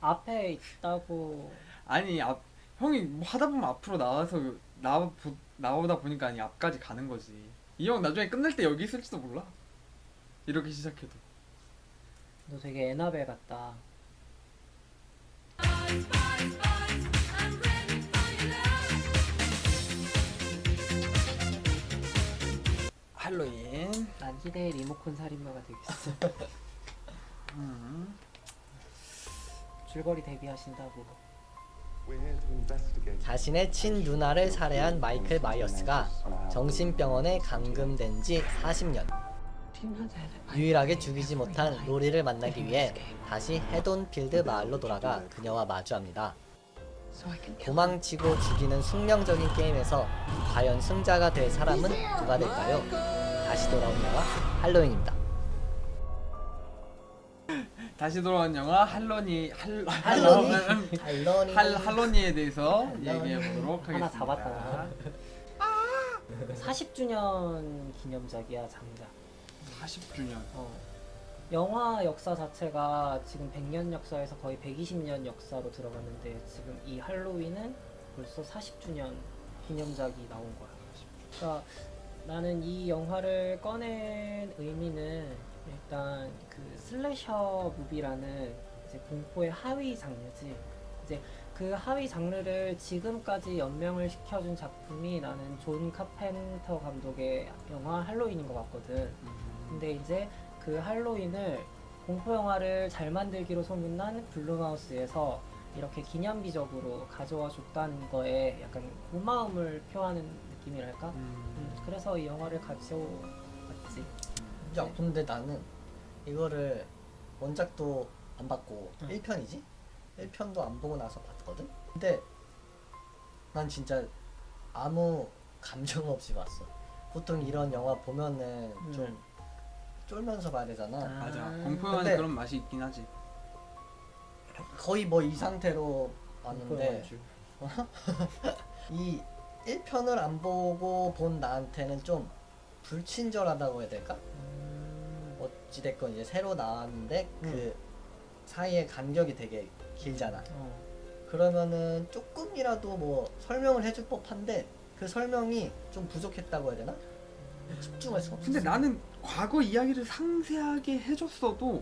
앞에 있다고. 아니 형이 뭐 하다 보면 앞으로 나와서 나오다 보니까 아니 앞까지 가는 거지. 이 형 나중에 끝날 때 여기 있을지도 몰라. 이렇게 시작해도. 너 되게 에나벨 같다. 할로윈. 난 희대의 리모컨 살인마가 되겠어. 음. 줄거리 대비하신다고. 자신의 친누나를 살해한 마이클 마이어스가 정신병원에 감금된 지 40년. 유일하게 죽이지 못한 로리를 만나기 위해 다시 헤돈필드 마을로 돌아가 그녀와 마주합니다. 도망치고 죽이는 숙명적인 게임에서 과연 승자가 될 사람은 누가 될까요? 다시 돌아온 영화 할로윈입니다. 다시 돌아온 영화 할로니? 할로니에 대해서 할로니. 얘기해 보도록 하겠습니다. 하나 잡았다. 40주년 기념작이야, 장작. 40주년. 영화 역사 자체가 지금 100년 역사에서 거의 120년 역사로 들어갔는데 지금 이 할로윈은 벌써 40주년 기념작이 나온 거야. 그러니까 나는 이 영화를 꺼낸 의미는 일단 그 슬래셔 무비라는 이제 공포의 하위 장르지. 이제 그 하위 장르를 지금까지 연명을 시켜준 작품이 나는 존 카펜터 감독의 영화 할로윈인 것 같거든. 근데 이제 그 할로윈을 공포 영화를 잘 만들기로 소문난 블룸하우스에서 이렇게 기념비적으로 가져와 줬다는 거에 약간 고마움을 표하는 느낌이랄까? 그래서 이 영화를 가져왔지. 야, 근데 나는 이거를 원작도 안 봤고 응. 1편이지? 1편도 안 보고 나서 봤거든? 근데 난 진짜 아무 감정 없이 봤어. 보통 이런 영화 보면은 좀 쫄면서 봐야 되잖아. 맞아. 아. 공포 영화는 근데 그런 맛이 있긴 하지. 거의 뭐 이 상태로 공포 봤는데 영화인 줄. 이 1편을 안 보고 본 나한테는 좀 불친절하다고 해야 될까? 어찌됐건 이제 새로 나왔는데 그 사이에 간격이 되게 길잖아. 그러면은 조금이라도 뭐 설명을 해줄 법한데 그 설명이 좀 부족했다고 해야 되나? 집중할 수가 없어. 근데 나는 과거 이야기를 상세하게 해줬어도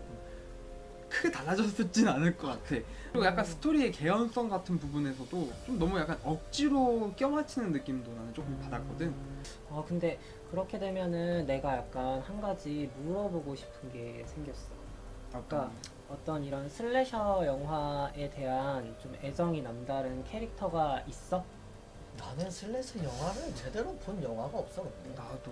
크게 달라졌진 않을 것 같아. 그리고 약간 스토리의 개연성 같은 부분에서도 좀 너무 약간 억지로 껴맞추는 느낌도 나는 조금 받았거든. 근데 그렇게 되면은 내가 약간 한 가지 물어보고 싶은 게 생겼어. 아까 어떤 이런 슬래셔 영화에 대한 좀 애정이 남다른 캐릭터가 있어? 나는 슬래시 영화를 제대로 본 영화가 없어 근데. 나도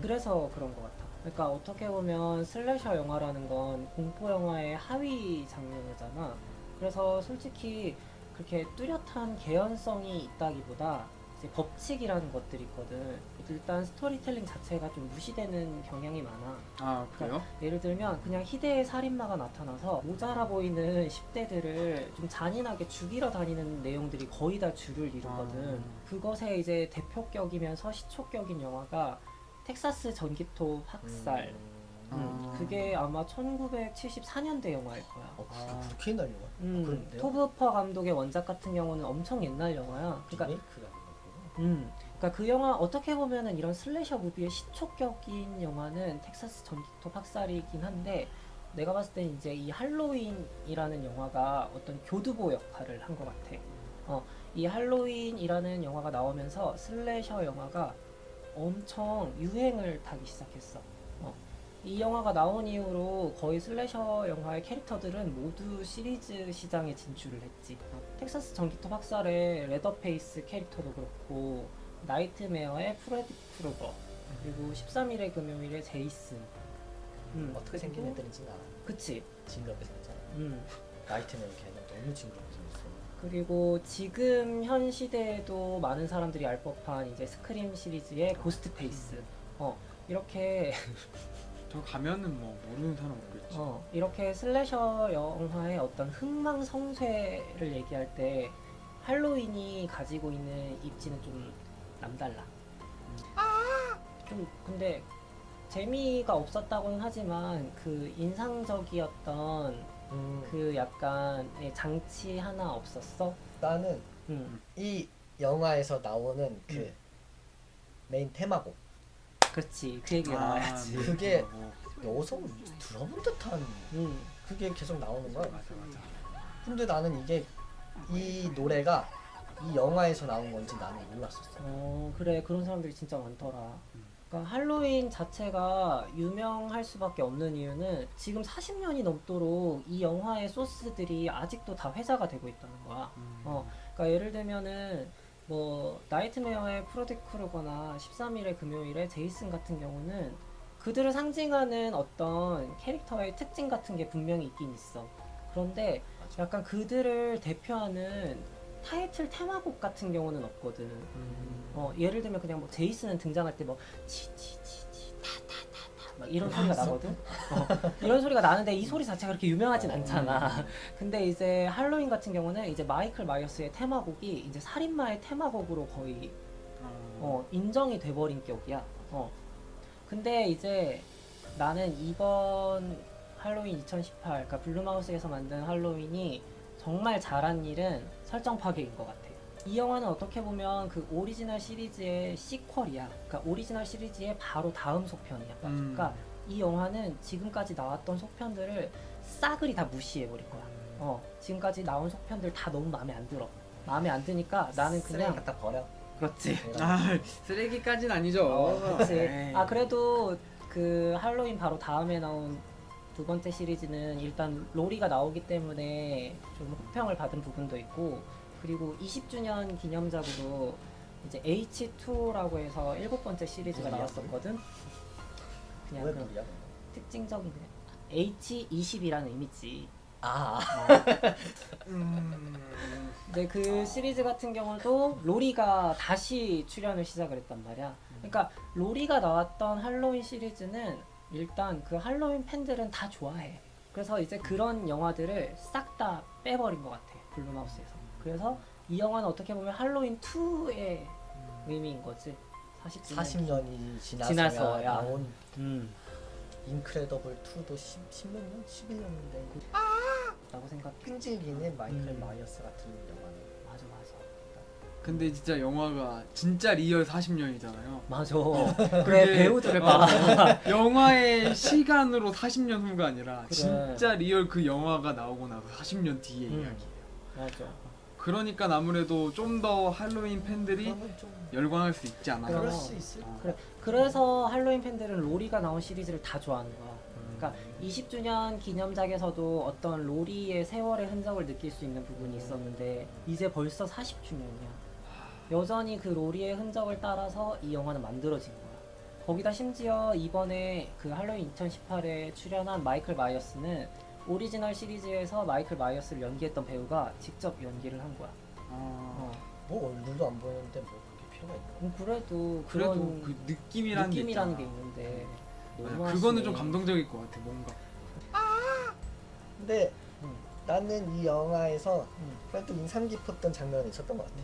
그래서 그런 것 같아. 그러니까 어떻게 보면 슬래셔 영화라는 건 공포 영화의 하위 장르잖아. 그래서 솔직히 그렇게 뚜렷한 개연성이 있다기보다 이제 법칙이라는 것들이 있거든. 일단 스토리텔링 자체가 좀 무시되는 경향이 많아. 아 그래요? 예를 들면 그냥 희대의 살인마가 나타나서 모자라 보이는 10대들을 좀 잔인하게 죽이러 다니는 내용들이 거의 다 주를 이루거든. 그것에 이제 대표격이면서 시초격인 영화가 텍사스 전기톱 학살. 그게 아마 1974년대 영화일 거야. 그렇게 옛날 영화? 그런데요? 토브퍼 감독의 원작 같은 경우는 엄청 옛날 영화야. 그러니까 리메이크가 아닌가 그러니까 그 영화 어떻게 보면은 이런 슬래셔 무비의 시초격인 영화는 텍사스 전기톱 학살이긴 한데 내가 봤을 땐 이제 이 할로윈이라는 영화가 어떤 교두보 역할을 한 것 같아. 이 할로윈이라는 영화가 나오면서 슬래셔 영화가 엄청 유행을 타기 시작했어. 이 영화가 나온 이후로 거의 슬래셔 영화의 캐릭터들은 모두 시리즈 시장에 진출을 했지. 텍사스 전기톱 학살의 레더페이스 캐릭터도 그렇고 나이트메어의 프레디 크루거 그리고 13일의 금요일의 제이슨. 어떻게 생긴 애들인지 나 그치. 징그럽게 생겼잖아. 음. 나이트메어 걔는 너무 징그럽게 생겼어. 그리고 지금 현 시대에도 많은 사람들이 알 법한 이제 스크림 시리즈의 고스트 페이스. 이렇게 저 가면은 뭐 모르는 사람 없겠지. 이렇게 슬래셔 영화의 어떤 흥망성쇠를 얘기할 때 할로윈이 가지고 있는 입지는 좀 남달라. 좀 근데 재미가 없었다고는 하지만 그 인상적이었던 그 약간 장치 하나 없었어? 나는 응. 이 영화에서 나오는 그 메인 테마곡 그렇지. 그 얘기가 나와야지. 그게 여성 들어본 듯한 응. 그게 계속 나오는 거야. 맞아. 근데 나는 이게 이 노래가 이 영화에서 나온 건지 나는 몰랐었어. 그래. 그런 사람들이 진짜 많더라. 그러니까 할로윈 자체가 유명할 수밖에 없는 이유는 지금 40년이 넘도록 이 영화의 소스들이 아직도 다 회자가 되고 있다는 거야. 그러니까 예를 들면은 뭐 나이트메어의 프로데크루거나 13일의 금요일에 제이슨 같은 경우는 그들을 상징하는 어떤 캐릭터의 특징 같은 게 분명히 있긴 있어. 그런데 약간 그들을 대표하는 타이틀 테마곡 같은 경우는 없거든. 예를 들면 그냥 뭐 제이슨은 등장할 때 뭐 치치치치 타타타타 막 이런 소리가 나거든. 이런 소리가 나는데 이 소리 자체가 그렇게 유명하진 않잖아. 근데 이제 할로윈 같은 경우는 이제 마이클 마이어스의 테마곡이 이제 살인마의 테마곡으로 거의 인정이 돼버린 격이야. 근데 이제 나는 이번 할로윈 2018, 그러니까 블루마우스에서 만든 할로윈이 정말 잘한 일은 설정 파괴인 것 같아. 이 영화는 어떻게 보면 그 오리지널 시리즈의 시퀄이야. 그러니까 오리지널 시리즈의 바로 다음 속편이야. 그러니까 이 영화는 지금까지 나왔던 속편들을 싸그리 다 무시해버릴 거야. 지금까지 나온 속편들 다 너무 마음에 안 들어. 마음에 안 드니까 나는 그냥 갖다 버려. 그렇지. 쓰레기까지는 아니죠. 그렇지. 에이. 그래도 그 할로윈 바로 다음에 나온 두 번째 시리즈는 일단 로리가 나오기 때문에 좀 호평을 받은 부분도 있고, 그리고 20주년 기념작으로 이제 H2라고 해서 7번째 시리즈가 뭐야? 나왔었거든. 그냥 왜 그 놀이야? 특징적인 그냥 H20이라는 의미지. 근데 그 시리즈 같은 경우도 로리가 다시 출연을 시작을 했단 말이야. 그러니까 로리가 나왔던 할로윈 시리즈는 일단 그 할로윈 팬들은 다 좋아해. 그래서 이제 그런 영화들을 싹 다 빼버린 것 같아, 블루마우스에서. 그래서 이 영화는 어떻게 보면 할로윈 2의 의미인 거지. 40년이 지나서야. 지나서야 나온 인크레더블 2도 10몇 년? 11년인데 라고 생각해. 끈질기네 마이클 마이어스 같은 영화는. 맞아. 근데 진짜 영화가 진짜 리얼 40년이잖아요. 맞아. 그래, 배우들을 봐. 영화의 시간으로 40년 후가 아니라 그래. 진짜 리얼 그 영화가 나오고 나서 40년 뒤의 이야기예요. 맞아. 그러니까 아무래도 좀 더 할로윈 팬들이 그러면 좀 열광할 수 있지 않아요. 그럴 그럼. 수 있을 그래. 그래서 할로윈 팬들은 로리가 나온 시리즈를 다 좋아하는 거야. 그러니까 20주년 기념작에서도 어떤 로리의 세월의 흔적을 느낄 수 있는 부분이 있었는데 이제 벌써 40주년이야. 여전히 그 로리의 흔적을 따라서 이 영화는 만들어진 거야. 거기다 심지어 이번에 그 할로윈 2018에 출연한 마이클 마이어스는 오리지널 시리즈에서 마이클 마이어스를 연기했던 배우가 직접 연기를 한 거야. 뭐 얼굴도 안 보이는데 뭐 그게 필요가 있나? 그래도 그래도 그런 그 느낌이라는 게 느낌이라는 있잖아. 게 있는데 맞아, 너무 그거는 아쉽네. 좀 감동적일 것 같아. 뭔가 근데 음. 나는 이 영화에서 음. 그래도 인상 깊었던 장면이 있었던 것 같아.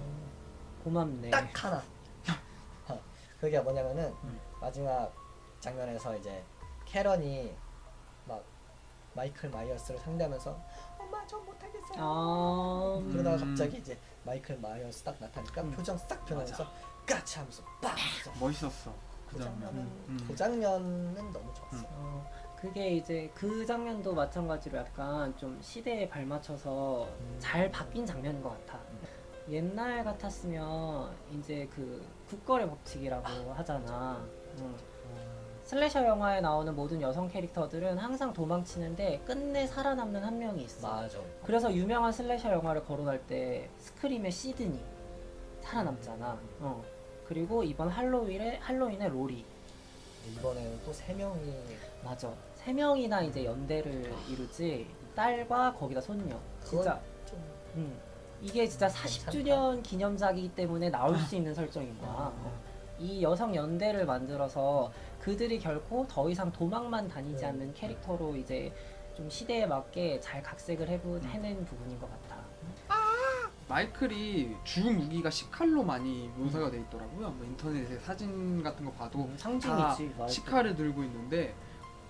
고맙네. 딱 하나. 그게 뭐냐면은 음. 마지막 장면에서 이제 캐런이 막 마이클 마이어스를 상대하면서 엄마 저 못하겠어요. 그러다가 갑자기 이제 마이클 마이어스 딱 나타나니까 표정 싹 변하면서 까치 하면서 빡! 멋있었어. 그 그 장면. 장면은 그 장면은 너무 좋았어. 그게 이제 그 장면도 마찬가지로 약간 좀 시대에 발맞춰서 잘 바뀐 장면인 것 같아. 옛날 같았으면 이제 그 국거래 법칙이라고 하잖아. 슬래셔 영화에 나오는 모든 여성 캐릭터들은 항상 도망치는데 끝내 살아남는 한 명이 있어. 맞아. 그래서 유명한 슬래셔 영화를 거론할 때 스크림의 시드니 살아남잖아. 그리고 이번 할로윈의 로리. 이번에는 또 3명이 맞아. 3명이나 이제 연대를 이루지. 딸과 거기다 손녀. 진짜 좀 이게 진짜 40주년 기념작이기 때문에 나올 수 있는 설정인 거야. 이 여성 연대를 만들어서 그들이 결코 더 이상 도망만 다니지 않는 캐릭터로 이제 좀 시대에 맞게 잘 각색을 해낸 부분인 것 같아. 마이클이 주 무기가 시칼로 많이 묘사가 돼 있더라고요. 뭐 인터넷에 사진 같은 거 봐도 다 상징이지. 시칼을 들고 있는데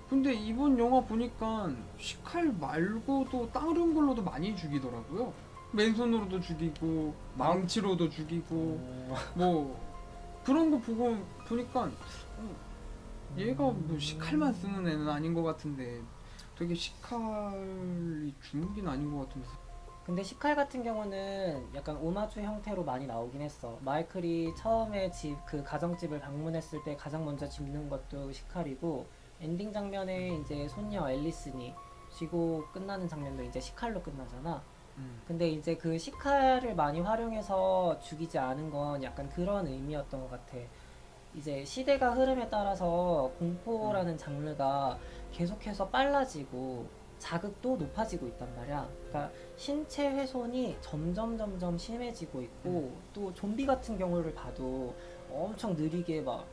근데 이번 영화 보니까 시칼 말고도 다른 걸로도 많이 죽이더라고요. 맨손으로도 죽이고 망치로도 죽이고 뭐 그런 거 보니까 얘가 뭐 시칼만 쓰는 애는 아닌 것 같은데 되게 시칼이 주무기는 아닌 것 같은데. 근데 시칼 같은 경우는 약간 오마주 형태로 많이 나오긴 했어. 마이클이 처음에 그 가정집을 방문했을 때 가장 먼저 짚는 것도 시칼이고, 엔딩 장면에 이제 손녀 앨리슨이 쥐고 끝나는 장면도 이제 시칼로 끝나잖아. 근데 이제 그 시칼을 많이 활용해서 죽이지 않은 건 약간 그런 의미였던 것 같아. 이제 시대가 흐름에 따라서 공포라는 장르가 계속해서 빨라지고 자극도 높아지고 있단 말이야. 그러니까 신체 훼손이 점점 심해지고 있고, 또 좀비 같은 경우를 봐도 엄청 느리게 막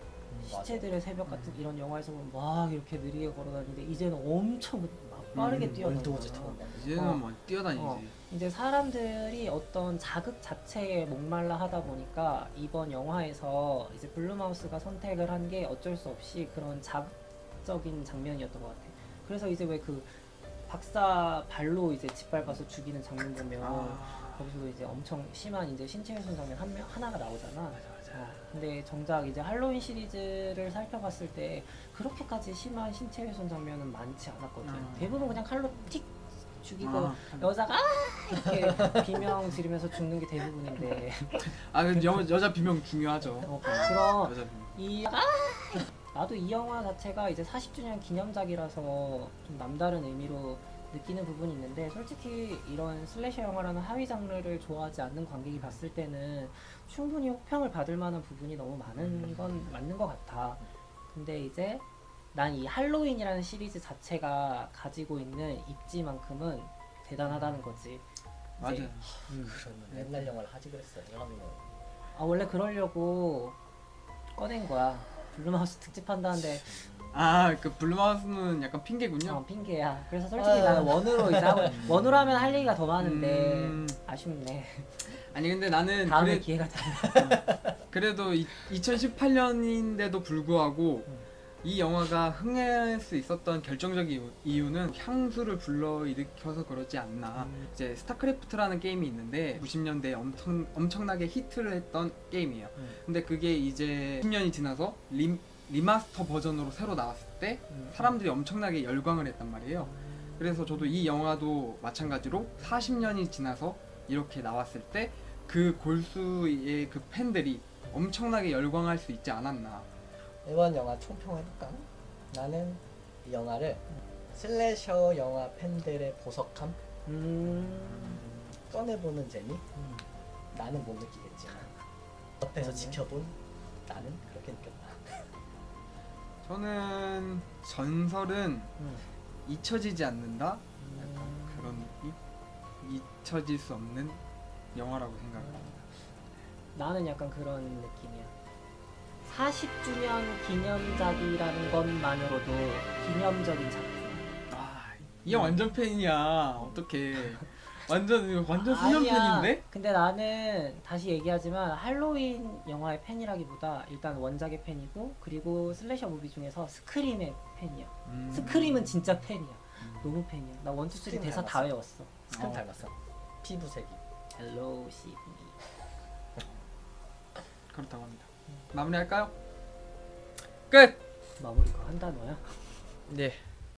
시체들의 새벽 같은 이런 영화에서 보면 막 이렇게 느리게 걸어다니는데 이제는 엄청 막 빠르게 뛰어다니잖아. 이제는 뭐 뛰어다니지. 이제 사람들이 어떤 자극 자체에 목말라 하다 보니까 이번 영화에서 이제 블루마우스가 선택을 한 게 어쩔 수 없이 그런 자극적인 장면이었던 것 같아. 그래서 이제 왜 그 박사 발로 이제 짓밟아서 죽이는 장면 보면 거기서도 이제 엄청 심한 이제 신체 훼손 장면 하나가 나오잖아. 근데 정작 이제 할로윈 시리즈를 살펴봤을 때 그렇게까지 심한 신체 훼손 장면은 많지 않았거든. 대부분 그냥 칼로 틱 죽이고 여자가 이렇게 비명 지르면서 죽는 게 대부분인데. 근데 여자 비명 중요하죠. 그럼 여자 비명. 나도 이 영화 자체가 이제 40주년 기념작이라서 좀 남다른 의미로 느끼는 부분이 있는데, 솔직히 이런 슬래셔 영화라는 하위 장르를 좋아하지 않는 관객이 봤을 때는 충분히 혹평을 받을 만한 부분이 너무 많은 건 맞는 것 같아. 근데 이제 난 이 할로윈이라는 시리즈 자체가 가지고 있는 입지만큼은 대단하다는 거지. 맞아. 그러면 옛날 영화를 하지 그랬어요. 원래 그러려고 꺼낸 거야. 블루마우스 특집 한다는데 그 블루마우스는 약간 핑계군요. 핑계야. 그래서 솔직히 나는 원으로 이제 하고 원으로 하면 할 얘기가 더 많은데 아쉽네. 아니 근데 나는 다음에 기회가 되면 그래도 2018년인데도 불구하고 이 영화가 흥할 수 있었던 결정적인 이유는 향수를 불러일으켜서 그러지 않나. 이제 스타크래프트라는 게임이 있는데 90년대에 엄청나게 히트를 했던 게임이에요. 근데 그게 이제 10년이 지나서 리마스터 버전으로 새로 나왔을 때 사람들이 엄청나게 열광을 했단 말이에요. 그래서 저도 이 영화도 마찬가지로 40년이 지나서 이렇게 나왔을 때 그 골수의 그 팬들이 엄청나게 열광할 수 있지 않았나. 이번 영화 총평해볼까? 나는 이 영화를 슬래셔 영화 팬들의 보석함? 꺼내보는 재미? 나는 못 느끼겠지만 옆에서 지켜본 나는 그렇게 느꼈다. 저는 전설은 잊혀지지 않는다? 약간 그런 느낌? 잊혀질 수 없는 영화라고 생각합니다. 나는 약간 그런 느낌이야. 40주년 기념작이라는 것만으로도 기념적인 작품. 이 형 완전 팬이야. 어떡해. 완전 수년 아니야. 팬인데? 근데 나는 다시 얘기하지만 할로윈 영화의 팬이라기보다 일단 원작의 팬이고, 그리고 슬래셔 무비 중에서 스크림의 팬이야. 스크림은 진짜 팬이야. 너무 팬이야. 나 1, 2, 3 대사 다 외웠어. 스크림 닮았어. 피부색이. 헬로우 시드니. 그렇다고 합니다. 마무리할까요? 끝! 마무리가 한 단어야? 네.